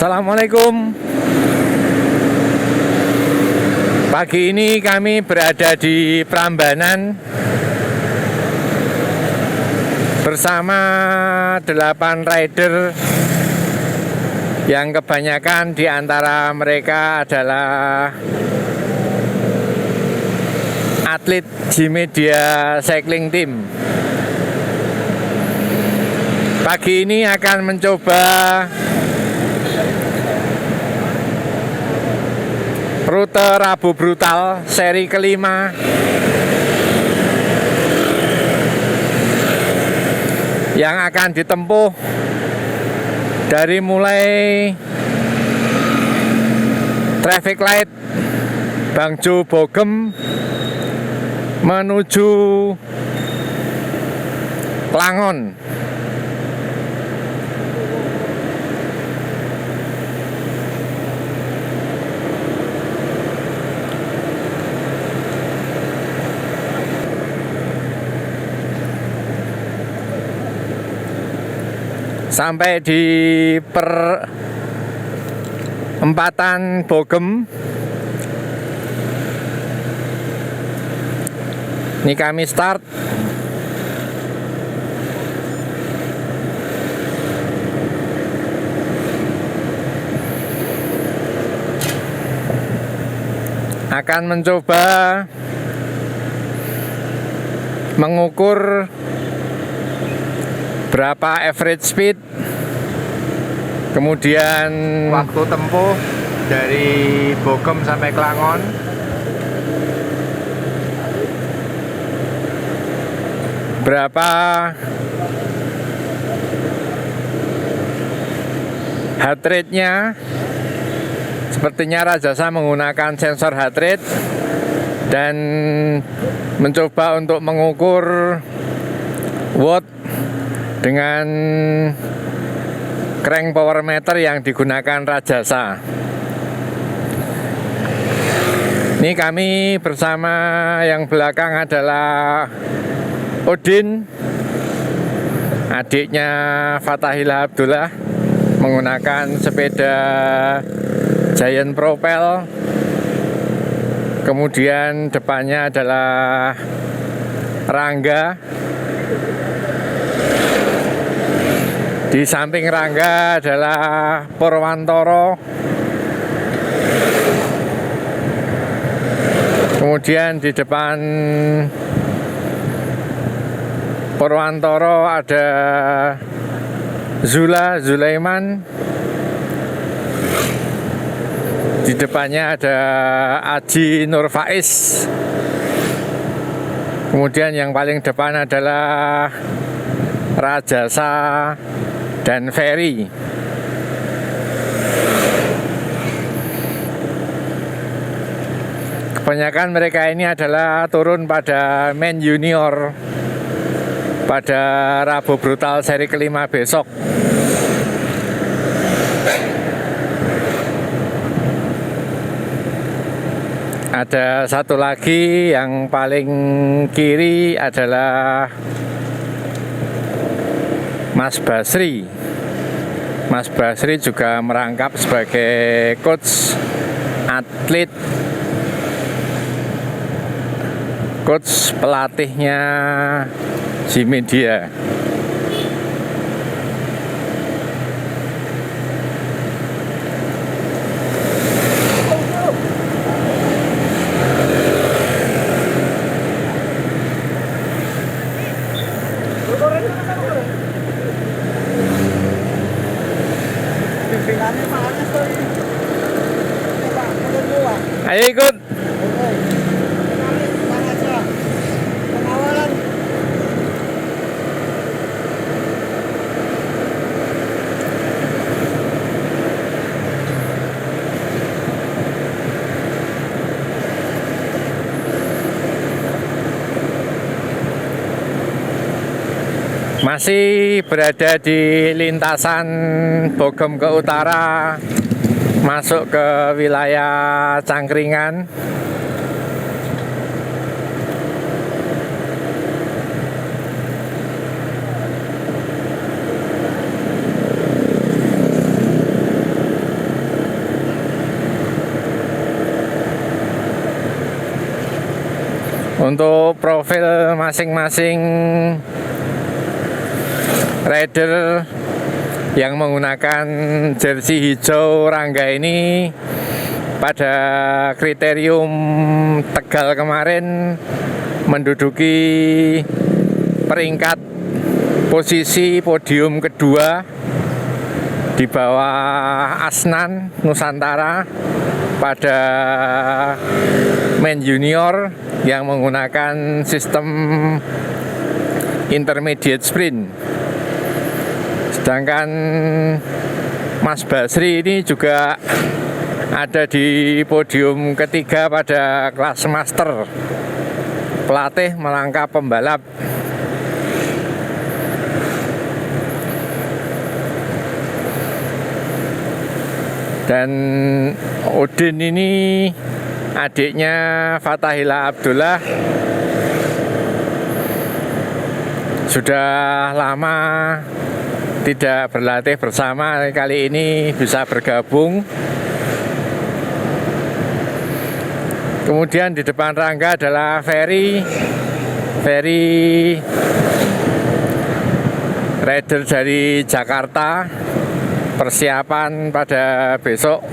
Assalamualaikum. Pagi ini kami berada di Prambanan bersama 8 rider yang kebanyakan di antara mereka adalah atlet G-Media Cycling Team. Pagi ini akan mencoba rute Rabu Brutal seri kelima yang akan ditempuh dari mulai traffic light Bangjo Bogem menuju Klangon. Sampai di perempatan Bogem. Ini kami start. Akan mencoba mengukur berapa average speed, kemudian waktu tempuh dari Bogem sampai Klangon, berapa heart rate-nya. Sepertinya Rajasa menggunakan sensor heart rate dan mencoba untuk mengukur watt dengan crank power meter yang digunakan Rajasa. Ini kami bersama yang belakang adalah Odin, adiknya Fatahillah Abdullah, menggunakan sepeda Giant Propel. Kemudian depannya adalah Rangga. Di samping Rangga adalah Purwantoro. Kemudian di depan Purwantoro ada Zulaiman. Di depannya ada Aji Nur Faiz. Kemudian yang paling depan adalah Rajasa dan Ferry. Kebanyakan mereka ini adalah turun pada main junior pada Rabu Brutal seri kelima besok. Ada satu lagi yang paling kiri adalah Mas Basri. Mas Basri juga merangkap sebagai coach atlet, coach pelatihnya G-Media. Ayo ikut. Masih berada di lintasan Bogem ke utara, masuk ke wilayah Cangkringan. Untuk profil masing-masing rider yang menggunakan jersey hijau Rangga ini pada kriterium Tegal kemarin menduduki peringkat posisi podium kedua di bawah Asnan Nusantara pada men junior yang menggunakan sistem intermediate sprint. Sedangkan Mas Basri ini juga ada di podium ketiga pada kelas master, pelatih melangkah pembalap. Dan Udin ini adiknya Fatahila Abdullah, sudah lama tidak berlatih bersama, kali ini bisa bergabung. Kemudian di depan Rangga adalah Ferry rider dari Jakarta, persiapan pada besok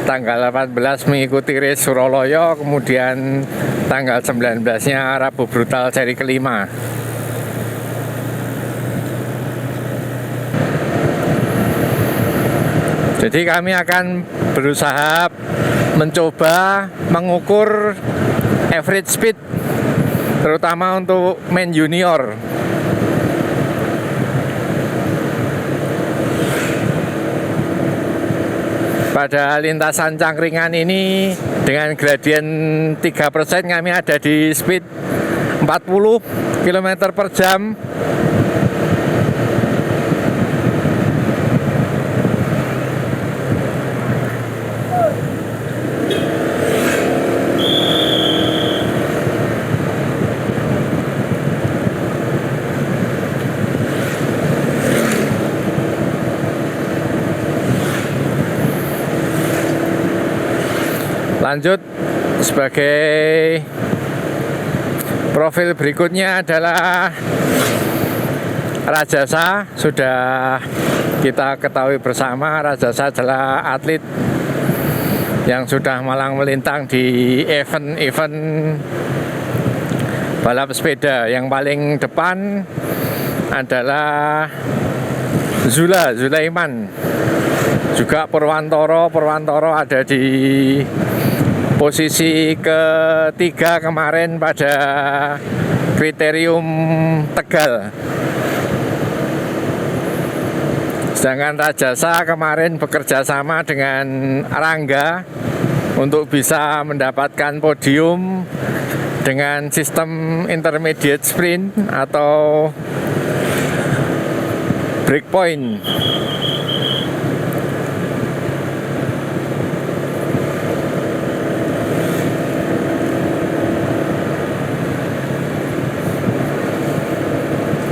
tanggal 18 mengikuti race Suroloyo, kemudian tanggal 19-nya Rabu Brutal seri kelima. Jadi kami akan berusaha mencoba mengukur average speed, terutama untuk men junior. Pada lintasan Cangkringan ini dengan gradien 3% kami ada di speed 40 km per jam. Lanjut, sebagai profil berikutnya adalah Rajasa. Sudah kita ketahui bersama, Rajasa adalah atlet yang sudah malang melintang di event-event balap sepeda. Yang paling depan adalah Zulaiman, juga Purwantoro ada di posisi ketiga kemarin pada kriterium Tegal. Sedangkan Rajasa kemarin bekerja sama dengan Rangga untuk bisa mendapatkan podium dengan sistem intermediate sprint atau breakpoint.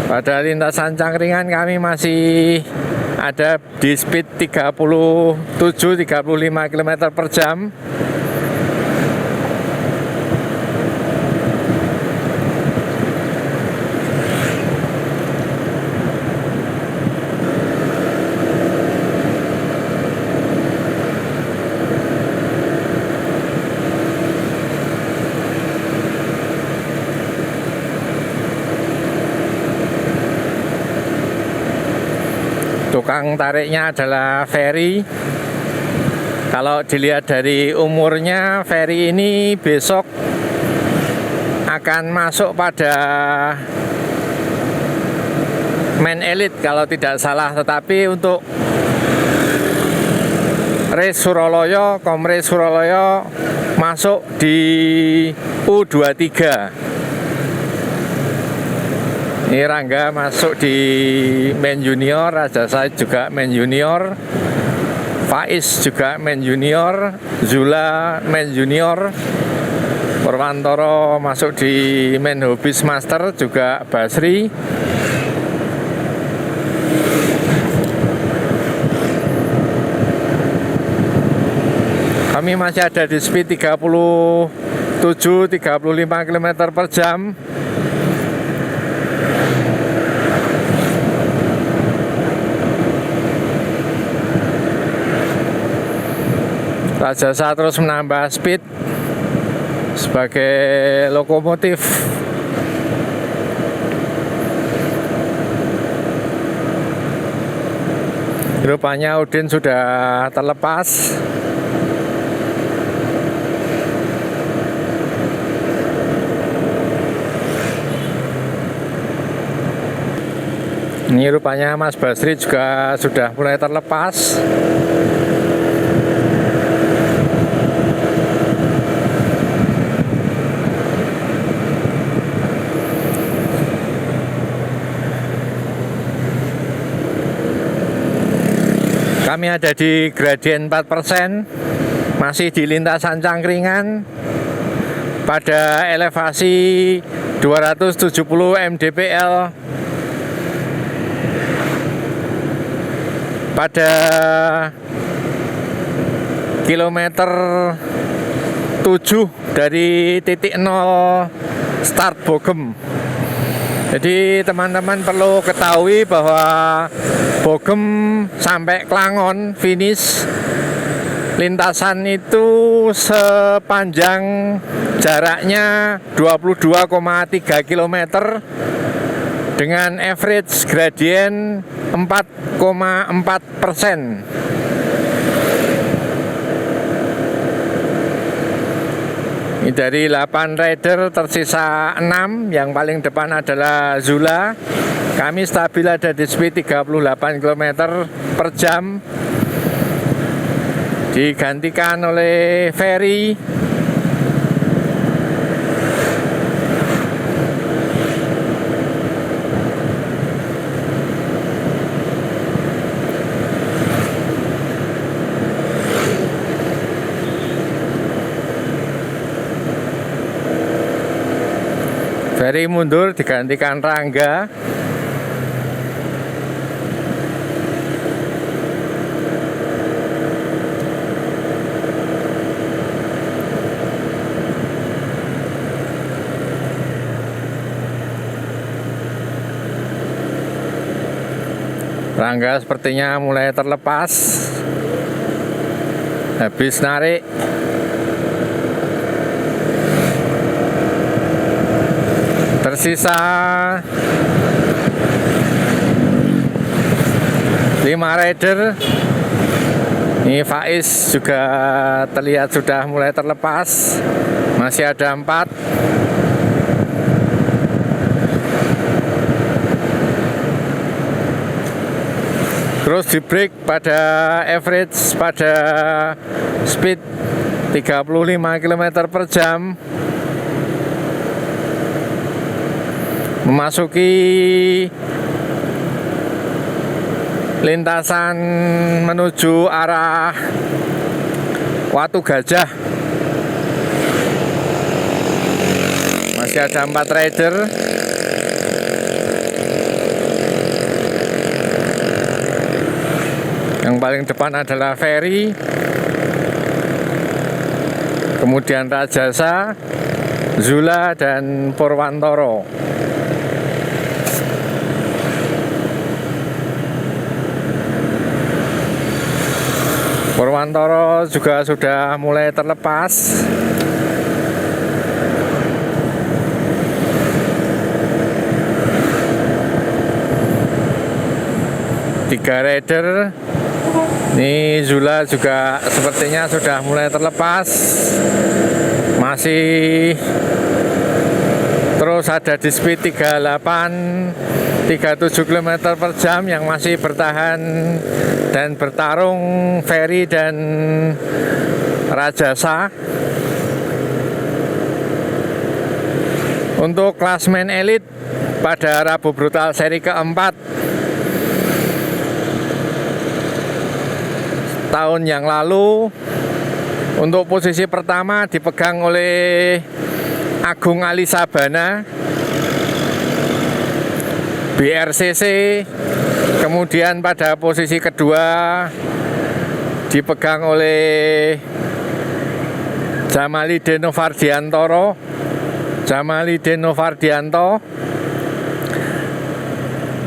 Pada lintasan Cangkringan kami masih ada di speed 37-35 km per jam. Tukang tariknya adalah Ferry. Kalau dilihat dari umurnya, Ferry ini besok akan masuk pada men elite kalau tidak salah. Tetapi untuk race Suroloyo, Komrace Suroloyo masuk di U23. Ini Rangga masuk di men junior, Rajasa juga men junior, Faiz juga men junior, Zula men junior, Purwantoro masuk di men hobis master, juga Basri. Kami masih ada di speed 37 35 km per jam. Rajasa terus menambah speed sebagai lokomotif. Rupanya Udin sudah terlepas. Ini rupanya Mas Basri juga sudah mulai terlepas. Kami ada di gradien 4%, masih di lintasan Cangkringan pada elevasi 270 mdpl pada kilometer 7 dari titik 0 start Bogem. Jadi teman-teman perlu ketahui bahwa Bogem sampai Klangon finish lintasan itu sepanjang jaraknya 22,3 km dengan average gradien 4,4%. Ini dari 8 rider tersisa 6, yang paling depan adalah Zula. Kami stabil ada di speed 38 km per jam. Digantikan oleh Ferry. Ferry mundur digantikan Rangga. Rangga sepertinya mulai terlepas habis narik. Tersisa 5 rider. Ini Faiz juga terlihat sudah mulai terlepas. Masih ada 4. Terus di break pada average pada speed 35 km per jam. Memasuki lintasan menuju arah Watu Gajah. Masih ada 4 rider. Yang paling depan adalah Ferry, kemudian Rajasa, Zula, dan Purwantoro. Purwantoro juga sudah mulai terlepas. Tiga rider. Ini Zula juga sepertinya sudah mulai terlepas. Masih terus ada di speed 37 km per jam yang masih bertahan dan bertarung Ferry dan Rajasa. Untuk klasmen elit pada Rabu Brutal seri keempat tahun yang lalu, untuk posisi pertama dipegang oleh Agung Ali Sabana BRCC. Kemudian pada posisi kedua dipegang oleh Jamalidin Novardianto,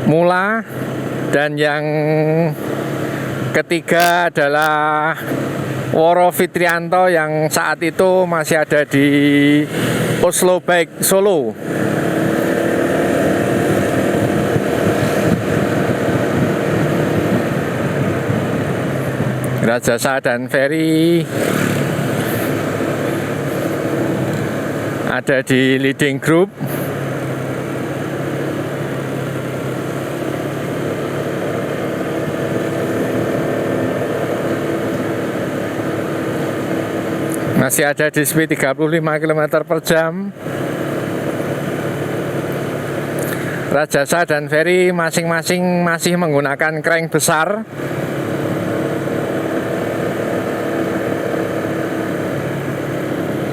Mula, dan yang ketiga adalah Woro Fitrianto yang saat itu masih ada di Oslo Bike Solo. Rajasa dan Ferry ada di leading group. Masih ada di speed 35 km per jam. Rajasa dan Ferry masing-masing masih menggunakan crank besar.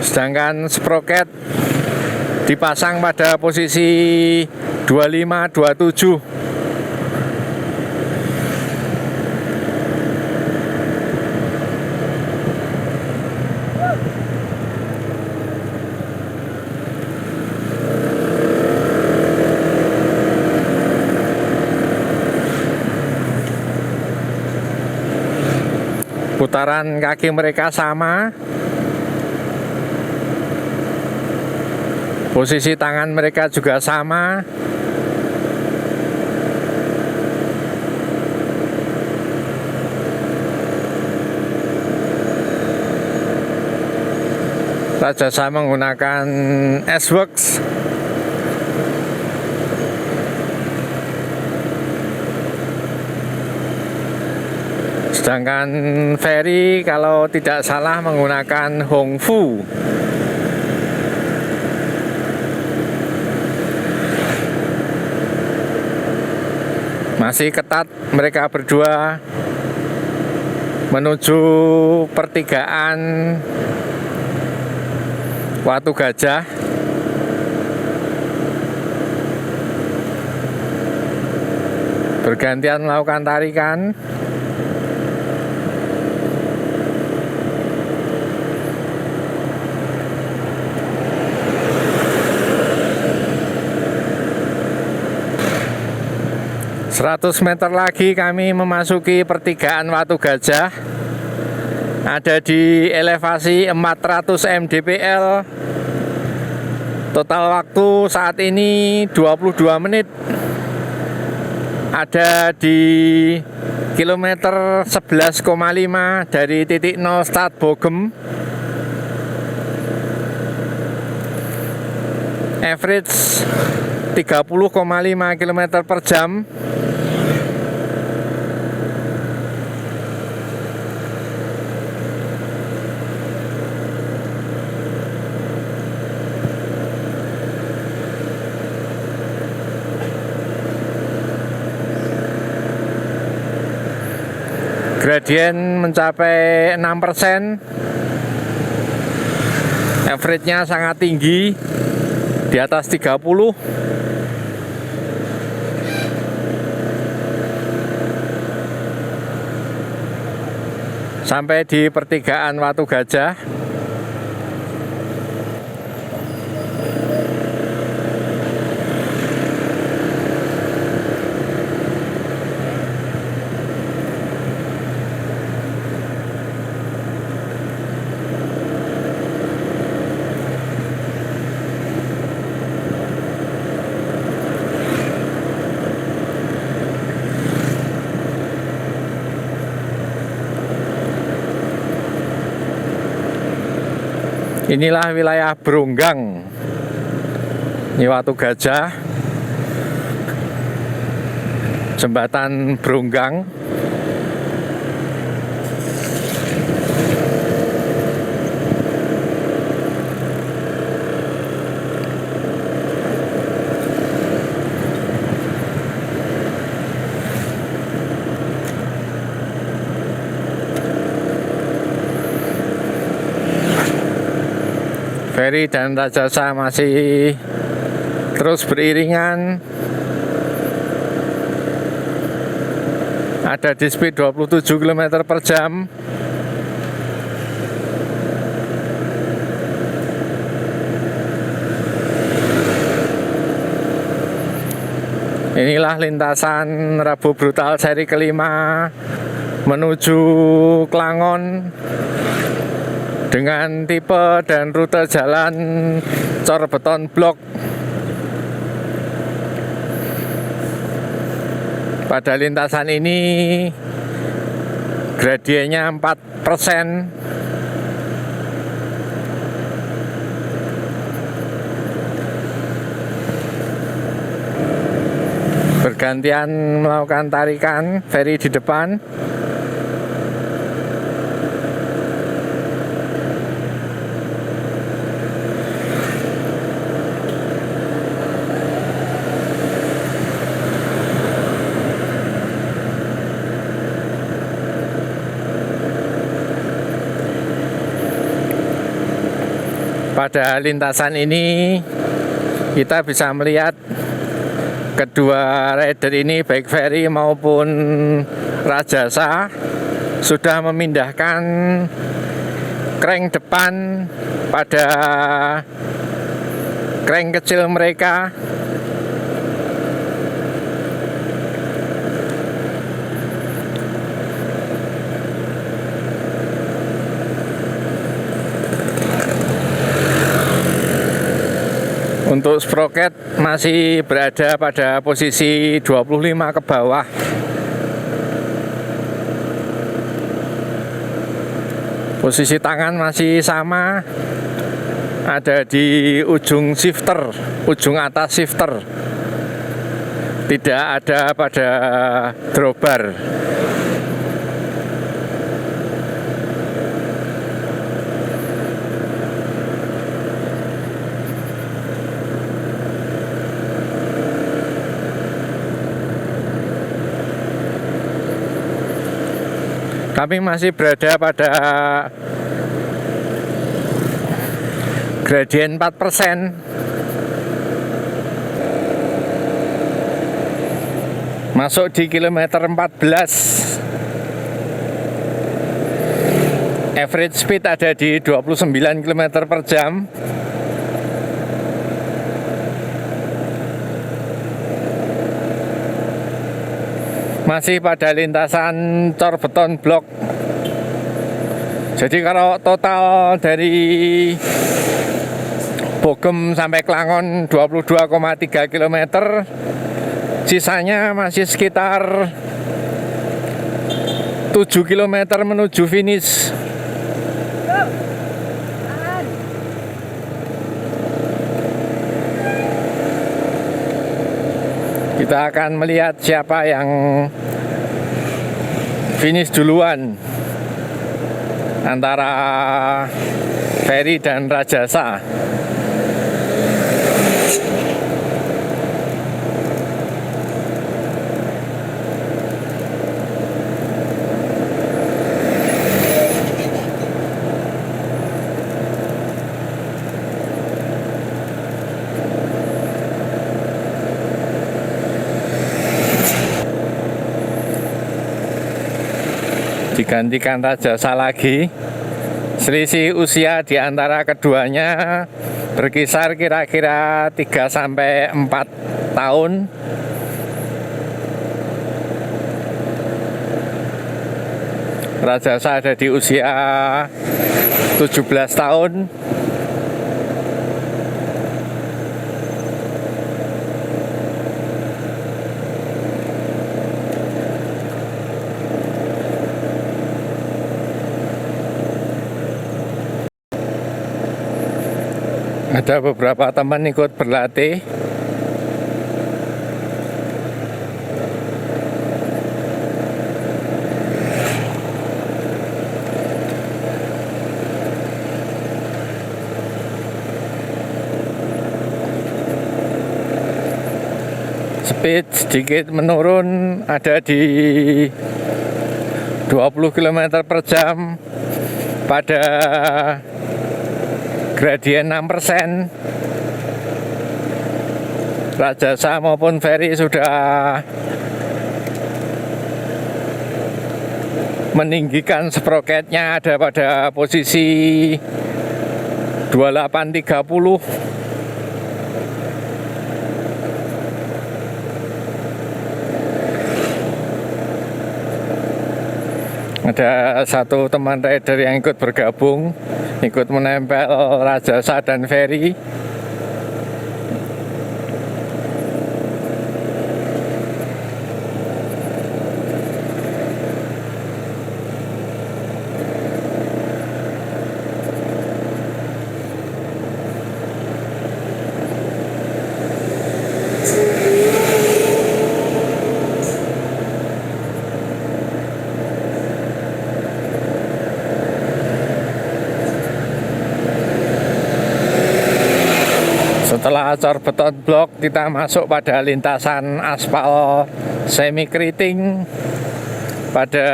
Sedangkan sprocket dipasang pada posisi 25-27. Putaran kaki mereka sama. Posisi tangan mereka juga sama. Rajasa menggunakan S-Works. Sedangkan Ferry kalau tidak salah menggunakan Hongfu. Masih ketat mereka berdua menuju pertigaan Watu Gajah. Bergantian melakukan tarikan. Seratus meter lagi kami memasuki pertigaan Watu Gajah. Ada di elevasi 400 mdpl. Total waktu saat ini 22 menit. Ada di kilometer 11,5 dari titik 0 start Bogem. Average 30,5 km per jam. Gradien mencapai 6%. Average-nya sangat tinggi, di atas 30. Sampai di pertigaan Watu Gajah. Inilah wilayah Bronggang. Ini Watu Gajah, jembatan Bronggang. Ferry dan Rajasa masih terus beriringan. Ada di speed 27 km per jam. Inilah lintasan Rabu Brutal seri kelima menuju Klangon dengan tipe dan rute jalan cor beton blok. Pada lintasan ini gradiennya 4%. Bergantian melakukan tarikan, ferry di depan. Pada lintasan ini kita bisa melihat kedua rider ini, baik ferry maupun Rajasa, sudah memindahkan crank depan pada crank kecil mereka. Untuk sproket masih berada pada posisi 25 ke bawah. Posisi tangan masih sama, ada di ujung shifter, ujung atas shifter. Tidak ada pada drawbar. Kami masih berada pada gradien 4%. Masuk di kilometer 14. Average speed ada di 29 km per jam. Masih pada lintasan cor beton blok. Jadi kalau total dari Bogem sampai Klangon 22,3 km, sisanya masih sekitar 7 km menuju finish. Kita akan melihat siapa yang finish duluan antara ferry dan Rajasa. Digantikan Rajasa lagi. Selisih usia di antara keduanya berkisar kira-kira 3-4 tahun. Rajasa ada di usia 17 tahun. Ada beberapa teman ikut berlatih. Speed sedikit menurun, ada di 20 km per jam pada gradien 6%. Rajasa maupun ferry sudah meninggikan sproketnya, ada pada posisi 28.30. Ada satu teman rider yang ikut bergabung, ikut menempel Rajasa dan Ferry. Setelah cor beton blok, kita masuk pada lintasan aspal semi keriting pada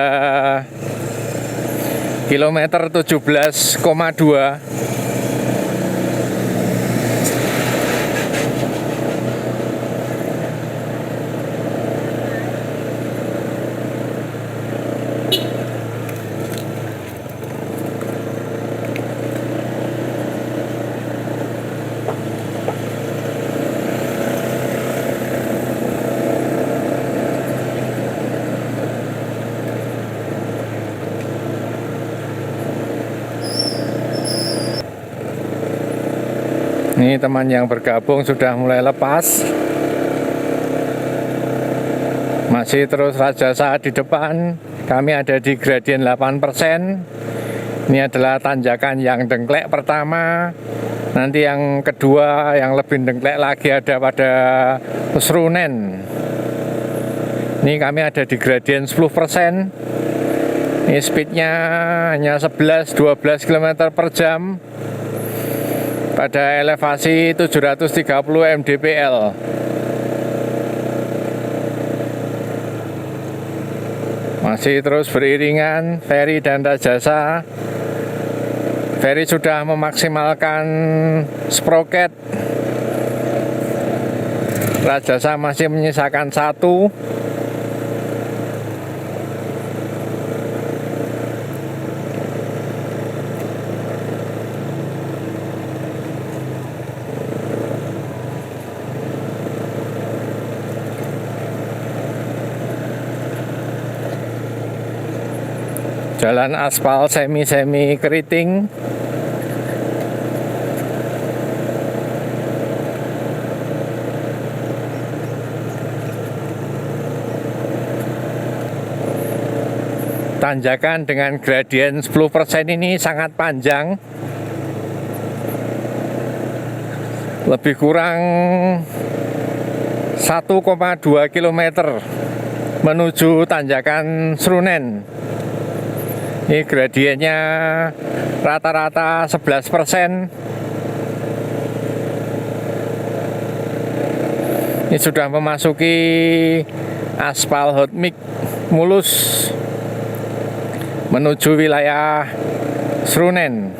kilometer 17,2. Ini teman yang bergabung sudah mulai lepas. Masih terus Rajasa di depan. Kami ada di gradien 8%. Ini adalah tanjakan yang dengklek pertama. Nanti yang kedua yang lebih dengklek lagi ada pada Srunen. Ini kami ada di gradien 10%. Ini speednya hanya 11-12 km per jam. Pada elevasi 730 mdpl. Masih terus beriringan Ferry dan Rajasa. Ferry sudah memaksimalkan sprocket. Rajasa masih menyisakan satu. Jalan aspal semi keriting. Tanjakan dengan gradien 10% ini sangat panjang. Lebih kurang 1,2 km menuju tanjakan Srunen. Ini gradiennya rata-rata 11%. Ini sudah memasuki aspal hot mix mulus menuju wilayah Srunen.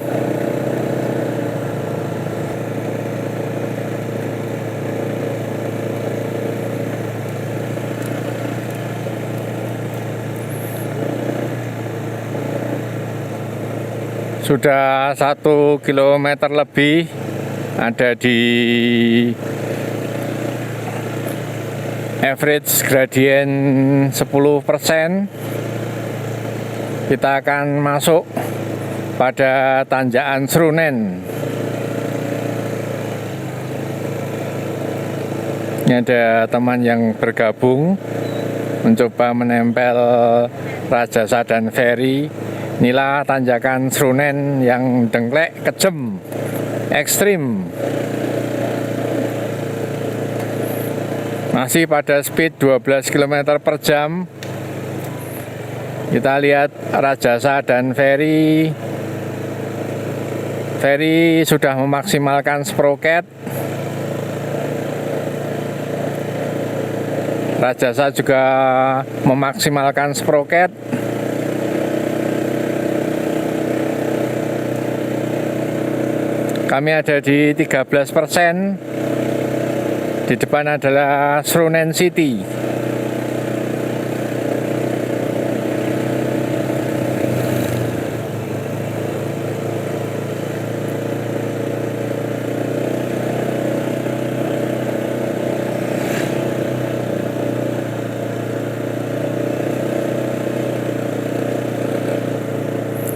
Sudah 1 kilometer lebih ada di average gradien 10%. Kita akan masuk pada tanjakan Srunen. Ini ada teman yang bergabung mencoba menempel Rajasa dan Ferry. Inilah tanjakan Srunen yang dengklek, kejem, ekstrim. Masih pada speed 12 km per jam. Kita lihat Rajasa dan Ferry. Ferry sudah memaksimalkan sprocket. Rajasa juga memaksimalkan sprocket. Kami ada di 13%. Di depan adalah Srunen City.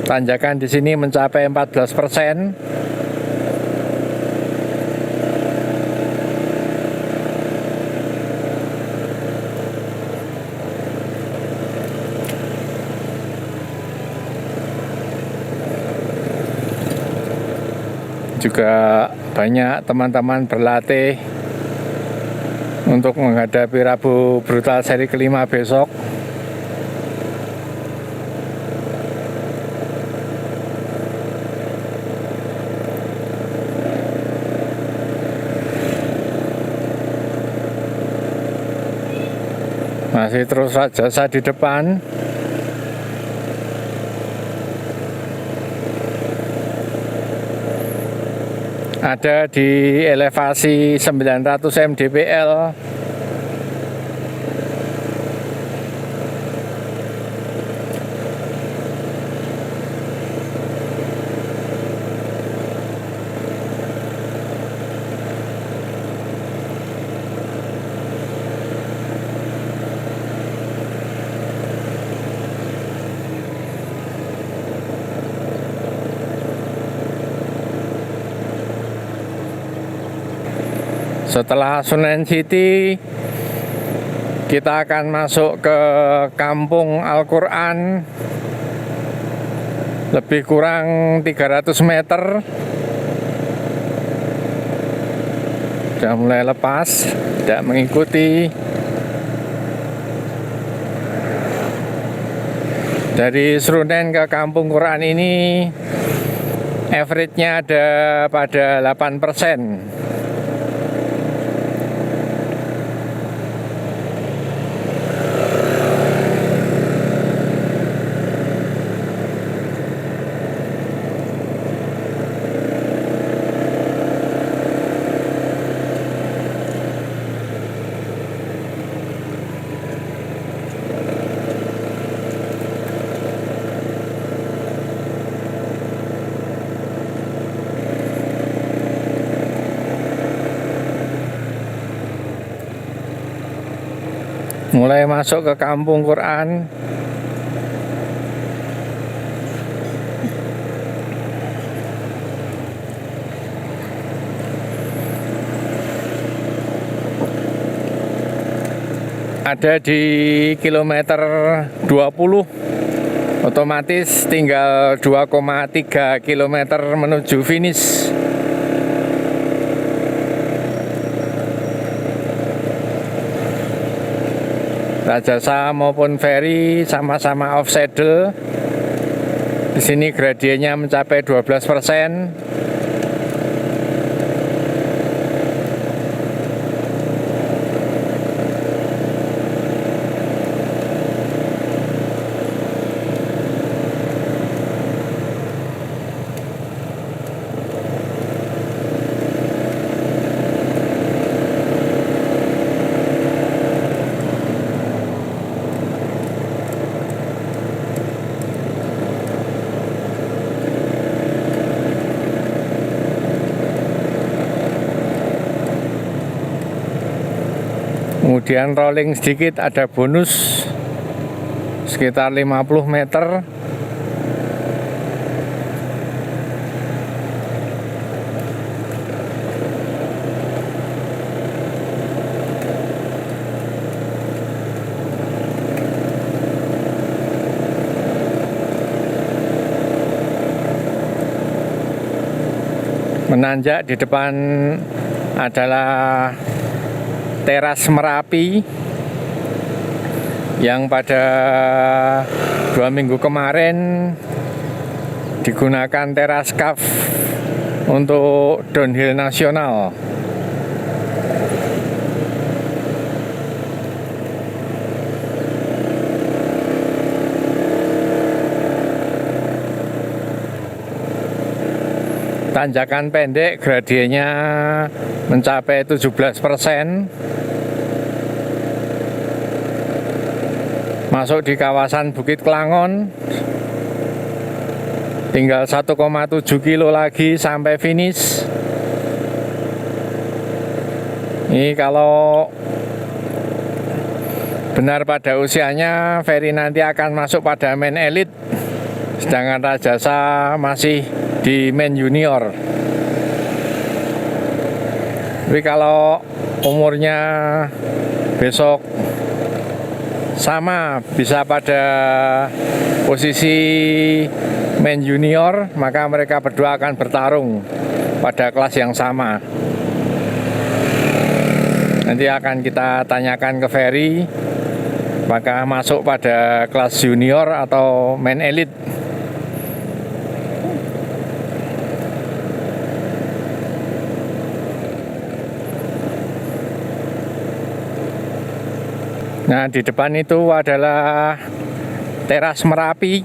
Tanjakan di sini mencapai 14%. Juga banyak teman-teman berlatih untuk menghadapi Rabu Brutal seri kelima besok. Masih terus Rajasa di depan. Ada di elevasi 900 mdpl. Setelah Sunan City, kita akan masuk ke Kampung Al-Quran, lebih kurang 300 meter. Sudah mulai lepas, tidak mengikuti. Dari Srunen ke Kampung Quran ini, average-nya ada pada 8%. Mulai masuk ke Kampung Quran. Ada di kilometer 20, otomatis tinggal 2,3 kilometer menuju finish. Rajasa maupun ferry sama-sama off saddle. Di sini gradiennya mencapai 12%. Kemudian rolling sedikit, ada bonus sekitar 50 meter. Menanjak di depan adalah teras Merapi yang pada 2 minggu kemarin digunakan teras CAF untuk downhill nasional. Tanjakan pendek, gradiennya mencapai 17%. Masuk di kawasan Bukit Kelangon, tinggal 1,7 kilo lagi sampai finish. Ini kalau benar pada usianya, ferry nanti akan masuk pada main elite. sedangkan Rajasa masih di main junior. Tapi kalau umurnya besok sama, bisa pada posisi main junior, maka mereka berdua akan bertarung pada kelas yang sama. Nanti akan kita tanyakan ke Ferry apakah masuk pada kelas junior atau main elite. Nah, di depan itu adalah teras Merapi.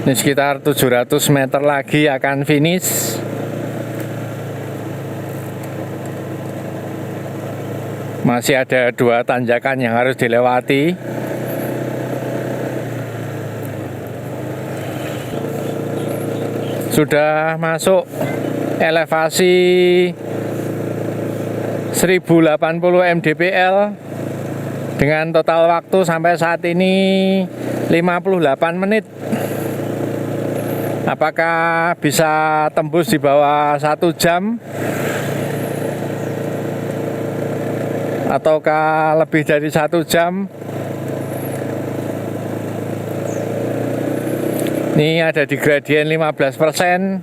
Ini sekitar 700 meter lagi akan finish. Masih ada 2 tanjakan yang harus dilewati. Sudah masuk elevasi 1080 mdpl dengan total waktu sampai saat ini 58 menit. Apakah bisa tembus di bawah 1 jam ataukah lebih dari 1 jam? Ini ada di gradien 15%,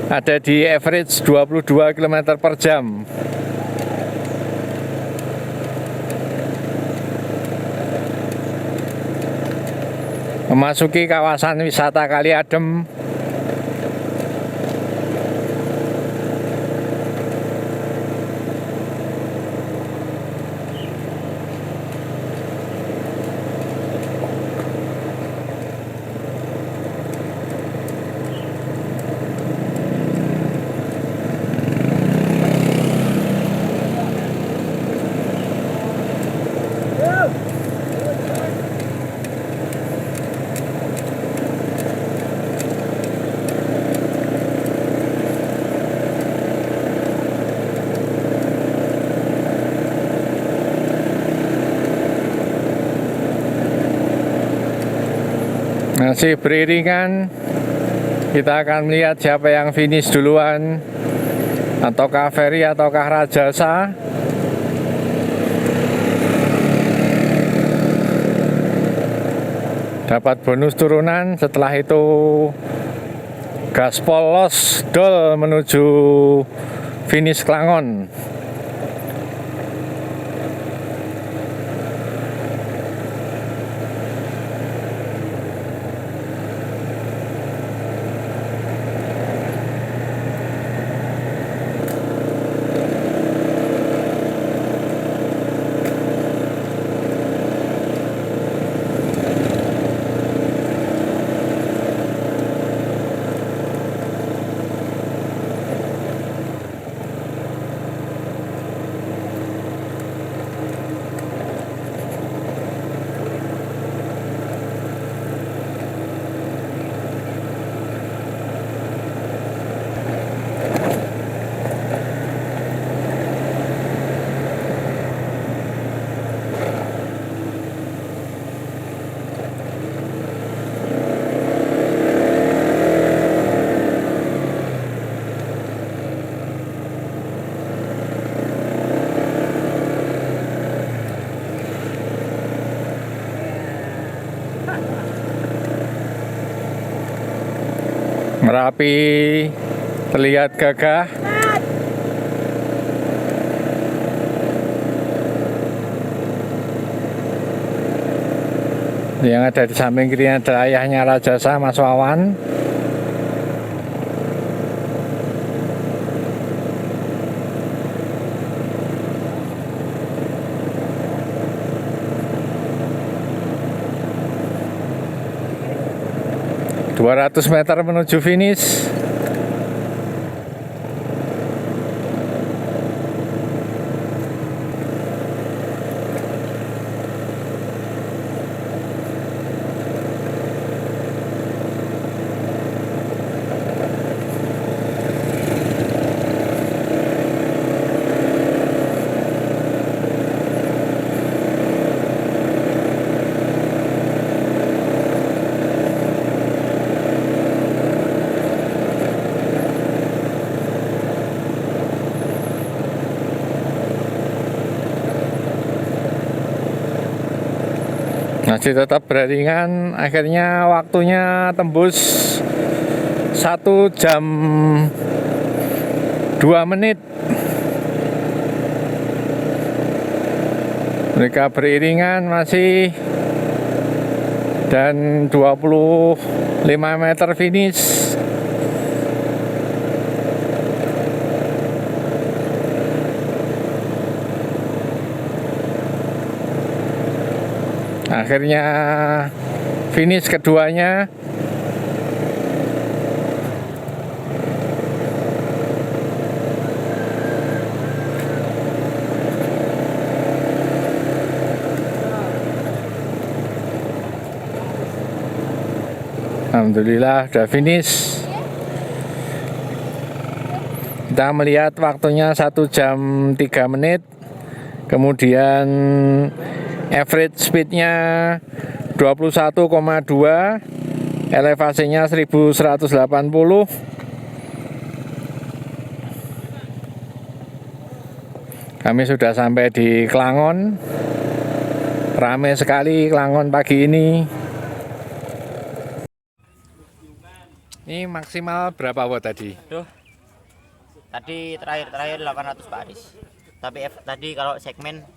ada di average 22 km per jam. Memasuki kawasan wisata Kali Adem. Masih beriringan, kita akan melihat siapa yang finish duluan, ataukah Ferry ataukah Rajasa. Dapat bonus turunan, setelah itu gaspol los dol menuju finish Klangon. Merapi terlihat gagah. Yang ada di samping kirinya adalah ayahnya Rajasa, Mas Wawan. ...200 meter menuju finish. masih tetap beriringan. Akhirnya waktunya tembus 1 jam 2 menit. Mereka beriringan masih, dan 25 meter finish. Akhirnya finish keduanya. Alhamdulillah udah finish. Kita melihat waktunya 1 jam 3 menit. Kemudian average speednya 21,2, elevasinya 1180. Kami sudah sampai di Klangon. Ramai sekali Klangon pagi ini. Ini maksimal berapa watt tadi? Tadi terakhir 800 Pak Aris. Tapi tadi kalau segmen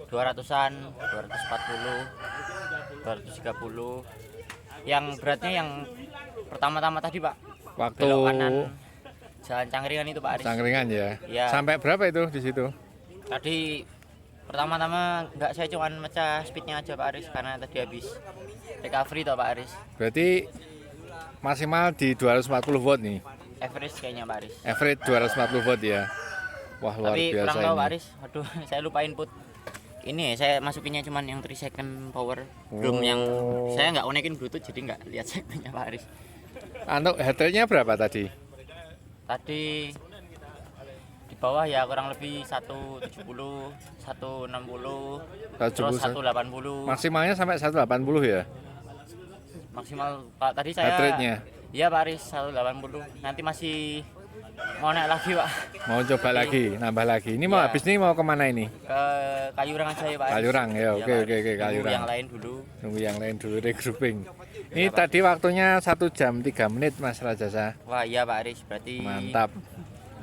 200-an, 240, 230. Yang beratnya yang pertama-tama tadi Pak. Waktu belok kanan Jalan Cangkringan itu Pak Aris. Cangkringan ya? Ya. Sampai berapa itu di situ? Tadi pertama-tama enggak, saya cuma mecah speednya aja Pak Aris karena tadi habis recovery toh Pak Aris. Berarti maksimal di 240 watt nih. Average kayaknya Pak Aris. Average 240 watt ya. Wah, luar Tapi biasa kurang tahu ini. Pak Aris. Aduh, saya lupa input. Ini saya masukinnya cuman yang 3 second power. Belum yang saya nggak konekin Bluetooth jadi nggak lihat segmennya Pak Aris. Untuk heart rate-nya berapa tadi? Tadi di bawah ya kurang lebih 170, 160, terus 180. Maksimalnya sampai 180 ya? Maksimal Pak tadi saya. Heart rate-nya? Iya Pak Aris 180. Nanti masih mau naik lagi Pak. Mau coba lagi, nambah lagi. Ini mau Ya. habis nih mau kemana ini? Ke Kayurang aja ya Pak Aris. Kayurang ya, Iya, oke Pak oke Aris. oke Nunggu Kayurang. yang lain dulu. Nunggu yang lain dulu regrouping. Ini Ya, Pak. tadi waktunya 1 jam 3 menit Mas Rajasa. Wah iya Pak Aris berarti Mantap.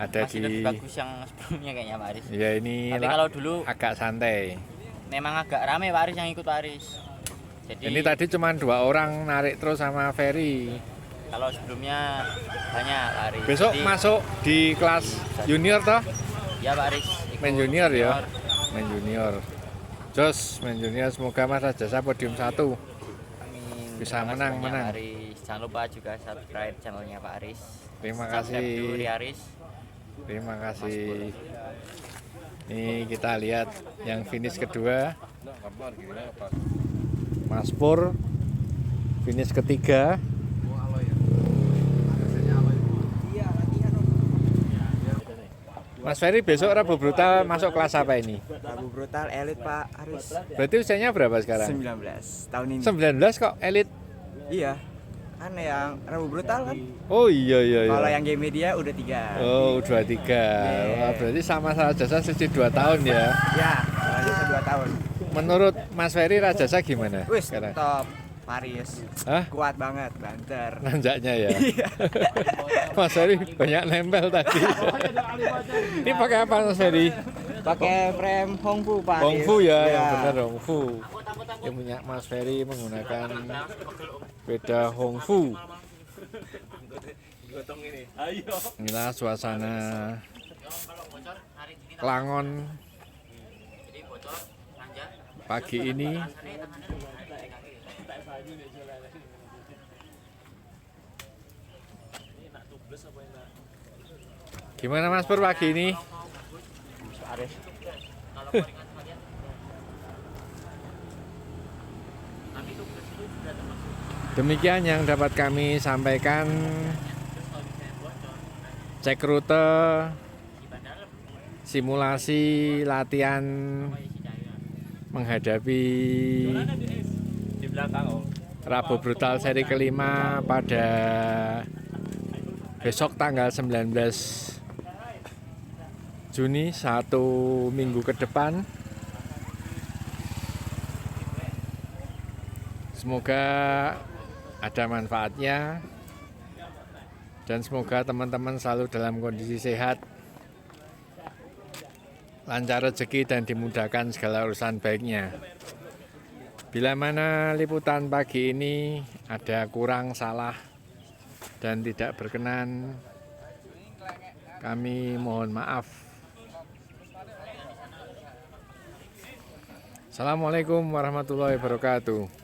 Ada masih lebih di bagus yang sebelumnya kayaknya Pak Aris. ya ini Tapi kalau dulu agak santai. memang agak rame Pak Aris yang ikut Pak Aris. Jadi Ini tadi cuma 2 orang narik terus sama Ferry. kalau sebelumnya banyak Pak Aris. Besok Jadi, masuk di kelas junior toh? ya Pak Aris. ikut Main junior ya? senior. Main junior. Jos, main junior semoga Mas Rajasa podium 1. Amin. Bisa Terima kasih menang, banyak, menang. Pak Aris. Jangan lupa juga subscribe channelnya Pak Aris. Terima Subscribe kasih. dulu di Aris. Terima kasih. Ini kita lihat yang finish kedua. Mas Pur finish ketiga. Mas Ferry besok Rabu Brutal masuk kelas apa ini? Rabu Brutal elit Pak Aris. Berarti usianya berapa sekarang? 19 tahun ini. 19 kok elit. Iya. Kan yang Rabu Brutal kan. Oh iya iya iya. Kalau yang game media udah 3. Oh 23. Wah, berarti sama Rajasa sisi 2 tahun ya. Ya, lanjut 2 tahun. Menurut Mas Ferry Rajasa gimana Wis sekarang? top. Paris. Hah? Kuat banget, banter. Nanjaknya ya. Iya. Mas Ferry banyak nempel tadi. Ini pakai apa Mas Ferry? Pakai frame Hongfu Pak Aris. Hongfu ya, Iya. yang benar Hongfu. Yang punya Mas Ferry menggunakan sepeda Hongfu. Inilah suasana Klangon pagi ini. Gimana Mas Pur pagi ini? Aris. Demikian yang dapat kami sampaikan. Cek rute, simulasi latihan menghadapi Rabu Brutal seri kelima pada besok tanggal 19 Juni, 1 minggu ke depan. Semoga ada manfaatnya dan semoga teman-teman selalu dalam kondisi sehat, lancar rezeki dan dimudahkan segala urusan baiknya. Bila mana liputan pagi ini ada kurang, salah dan tidak berkenan, kami mohon maaf. Assalamualaikum warahmatullahi wabarakatuh.